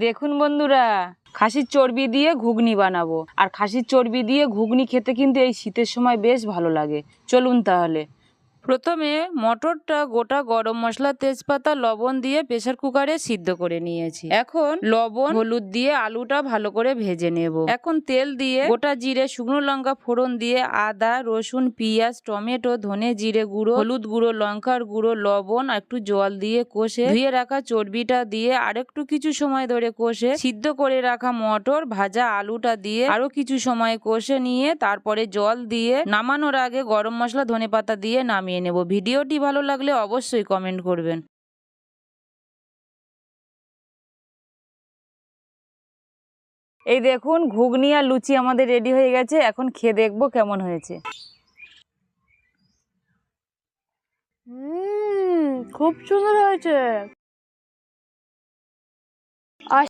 দেখুন বন্ধুরা, খাসির চর্বি দিয়ে ঘুগনি বানাবো। আর খাসির চর্বি দিয়ে ঘুগনি খেতে কিন্তু এই শীতের সময় বেশ ভালো লাগে। চলুন তাহলে। প্রথমে মটরটা গোটা গরম মশলা, তেজপাতা, লবণ দিয়ে প্রেসার কুকারে সিদ্ধ করে নিয়েছি। এখন লবণ হলুদ দিয়ে আলুটা ভালো করে ভেজে নেব। এখন তেল দিয়ে গোটা জিরে, শুকনো লঙ্কা ফোড়ন দিয়ে আদা, রসুন, পেঁয়াজ, টমেটো, ধনে জিরে গুঁড়ো, হলুদ গুঁড়ো, লঙ্কার গুঁড়ো, লবণ, একটু জল দিয়ে কষে ধুয়ে রাখা চর্বিটা দিয়ে আরেকটু কিছু সময় ধরে কষে সিদ্ধ করে রাখা মটর, ভাজা আলুটা দিয়ে আরো কিছু সময় কষে নিয়ে তারপরে জল দিয়ে নামানোর আগে গরম মশলা, ধনেপাতা দিয়ে নামিয়ে নেব। ভিডিওটি ভালো লাগলে অবশ্যই কমেন্ট করবেন। এই দেখুন, ঘুগনি আর লুচি আমাদের রেডি হয়ে গেছে। এখন খেয়ে দেখবো কেমন হয়েছে। খুব সুন্দর হয়েছে।